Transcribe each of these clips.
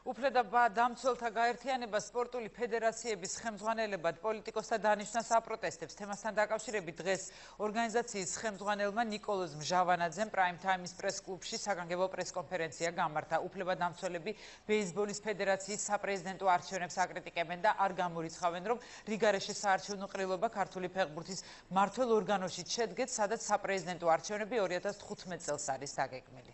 უფლებათა დამცველთა გაერთიანება სპორტული ფედერაციების ხელმძღვანელებად პოლიტიკოსთა დანიშვნას აპროტესტებს. თემასთან დაკავშირებით დღეს ორგანიზაციის ხელმძღვანელმა ნიკოლოზ მჟავანაძემ პრაიმ თაიმის პრეს-კლუბში საგანგებო პრეს-კონფერენცია გამართა. უფლებადამცველები ბეისბოლის ფედერაციის საპრეზიდენტო არჩევნებს აკრიტიკებენ და არ გამორიცხავენ, რომ რიგარეშე საარჩევნო ყრილობა ქართული ფეხბურთის მმართველ ორგანოში შედგეთ, სადაც საპრეზიდენტო არჩევნები 2015 წელს არის დაგეგმილი.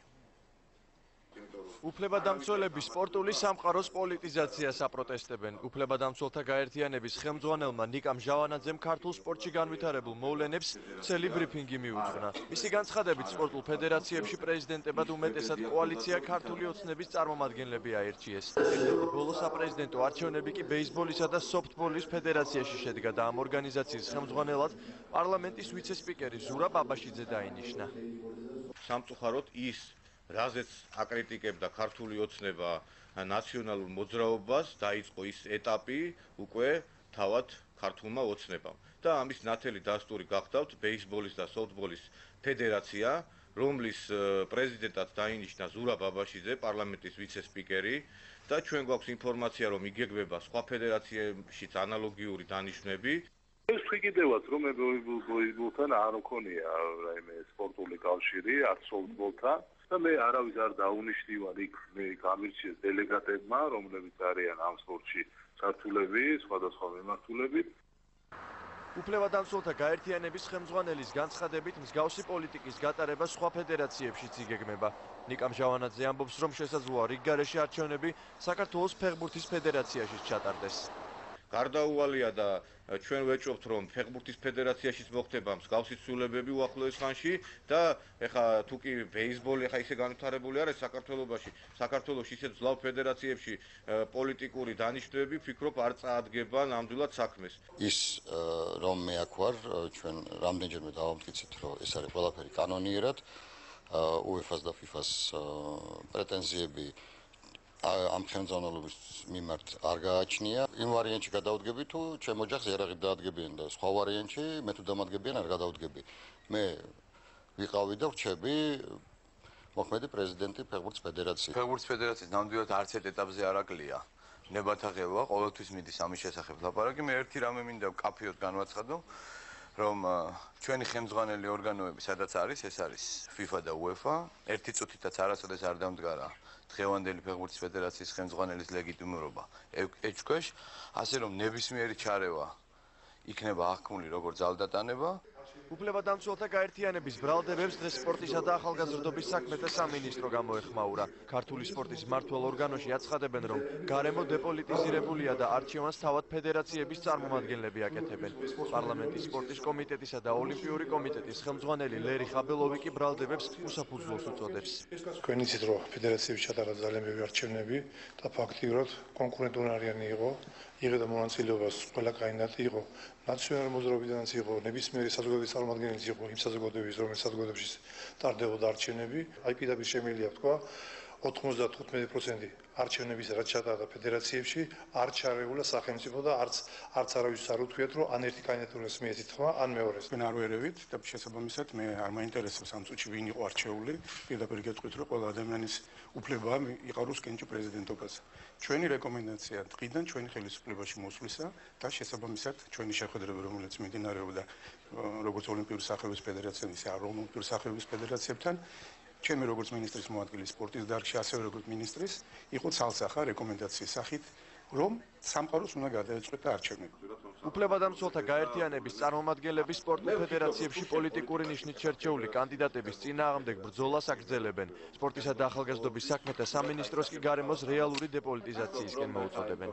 უფლებადამცველები სპორტული სამყაროს პოლიტიზაციას აპროტესტებენ. უფლებადამცველთა გაერთიანების ხელმძღვანელმა ნიკამ ჟავანაძემ ქართულ სპორტში განვითარებულ მოვლენებს ცელი ბრიფინგი მიუძღვნა. მისი განცხადებით სპორტულ ფედერაციებში პრეზიდენტებად უმეტესად კოალიცია ქართული ოცნების წარმომადგენლები აირჩიეს. ბოლო საპრეზიდენტო არჩევნები კი ბეისბოლისა და სოფტბოლის ფედერაციაში შედგა და ამ ორგანიზაციის ხელმძღვანელად პარლამენტის ვიცე-სპიკერი ზურაბ აბაშიძე დაინიშნა. სამწუხაროდ ის რაზეც აკრიტიკებდა ქართული ოცნება ნაციონალურ მოძრაობას, დაიწყო ის ეტაპი უკვე თავად ქართულმა ოცნებამ. და ამის ნათელი დასტური გახდავთ ბეისბოლის და სოფტბოლის ფედერაცია, რომლის პრეზიდენტად დაინიშნა ზურაბ აბაშიძე, პარლამენტის ვიცე-სპიკერი და ჩვენ გვაქვს ინფორმაცია, რომ იგეგმება სხვა ფედერაციებშიც ანალოგიური დანიშვნები. ეს ვიკიდევაც რომ ბეისბოლთან არ მქონია რაიმე სპორტული კავშირი, არც სოფტბოლთან. და მე არავის არ დაუნიშნივარ იქ მე გამირჩიეს დელეგატებმა, რომლებიც არიან ამ სპორტში სართულები, სხვადასხვა მიმართულებით. უფლებადამცველთა გაერთიანების ხელმძღვანელის განცხადებით მსგავსი პოლიტიკის გატარება სხვა ფედერაციებშიც იგეგმება. ნიკამ ჟავანაძე ამბობს, რომ შესაძლოა რიგგარეშე არჩევნები საქართველოს ფეხბურთის ფედერაციაშიც ჩატარდეს. გარდაუვალია და ჩვენ ვეჭობთ, რომ ფეხბურთის ფედერაციაშიც მოხდება მსგავსი ცვლილებები უახლოეს ხანში და ეხა თუ კი ბეისბოლი ეხა ისე განვითარებული არის საქართველოში ისეთ ძლავ ფედერაციებში პოლიტიკური დანიშვნები ვფიქრობ არ წაადგება ნამდვილად საქმეს. ის რომ მე აქ ვარ, ჩვენ რამდენჯერმე დავამტკიცეთ, რომ ეს არის ყველაფერი კანონიერად, UEFA-ს და FIFA-ს პრეტენზიები ამ ხელმძღვანელობის მიმართ არ გააჩნია. იმ ვარიანტში გადავდგები თუ ჩემ ოჯახს იარაღით დაადგებიან და სხვა ვარიანტში მე თუ დამადგებიან არ გადავდგები. მე ვიყავი და ვრჩები მოქმედი პრეზიდენტი ფეხბურთის ფედერაციის. ფეხბურთის ფედერაციის ნამდვილად არც ერთ ეტაპზე არ აკლია. ნებათაღელვა, ყოველთვის მიდის ამის შესახებ ლაპარაკი. მე ერთი რამე მინდა კაფეოდ განვაცხადო, რომ ჩვენი ხელმძღვანელი ორგანოები სადაც არის, ეს არის FIFA და UEFA. ერთი წუთითაც არასოდეს არ დამდგარა დღევანდელი ფეხბურთის ფედერაციის ხელმძღვანელის ლეგიტიმურობა ეჭქვეშ, ასე რომ ნებისმიერი ჩარევა იქნება აღქმული როგორც ძალდატანება. უფლებადამცველთა გაერთიანების ბრალდებებს დღეს სპორტისა და ახალგაზრდობის საქმეთა სამინისტრო გამოეხმაურა. ქართული სპორტის მმართველ ორგანოში აცხადებენ, რომ გარემო დეპოლიტიზირებულია და არჩევანს თავად ფედერაციების წარმომადგენლები აკეთებენ. პარლამენტის სპორტის კომიტეტისა და ოლიმპიური კომიტეტის ხელმძღვანელი ლერი ხაბელოვი კი ბრალდებებს უსაფუძვლოს უწოდებს. თქვენ იცით, რომ ფედერაციების ჩატარდა ძალიან ბევრი არჩევნები და ფაქტიურად კონკურენტუნარიანი იყო. იღებდა მონაწილეობას ყველა კანდიდატი იყო ნაციონალური მოძრაობიდანაც იყო ნებისმიერი საზოგადოების წარმომადგენელი იყო იმ საზოგადოების რომელიც საზოგადოებაში ტარდებოდა არჩევნები. აი პირდაპირ შემიძლია ვთქვა 95% არჩევნების რაც ჩატარდა ფედერაციებში არ ჩარეულა სახელმწიფო და არც არავის არ უთქვიათ, რომ ან ერთი კანდიდატურას მიეცით ხმა, ან მეორეს. ჩვენ არ ვერევით და შესაბამისად მე არ მაინტერესებს ამ წუთში ვინ იყო არჩეული. პირდაპირ გეტყვით, რომ ყველა ადამიანის უფლებაა იყაროს კენჭი პრეზიდენტობას. ჩვენი რეკომენდაცია დღიდან ჩვენი ხელისუფლებაში მოსვლისა და შესაბამისად ჩვენი შეხვედრები, რომელიც მიმდინარეობდა როგორც ოლიმპიური სახეობის ფედერაციასთან, ისე არაოლიმპიური სახეობის ფედერაციებთან, ჩემი როგორც მინისტრის მოადგილე სპორტის დარგში, ასევე როგორც მინისტრის, იყო ცალსახა რეკომენდაციის სახით, რომ სამყაროს უნდა გადაეწყვეტა არჩევნები. უფლებადამცველთა გაერთიანების წარმომადგენლები სპორტულ ფედერაციებში პოლიტიკური ნიშნით შერჩეული კანდიდატების წინააღმდეგ ბრძოლას აგრძელებენ. სპორტისა და ახალგაზრდობის საქმეთა სამინისტროს კი გარემოს რეალური დეპოლიტიზაციისკენ მოუწოდებენ.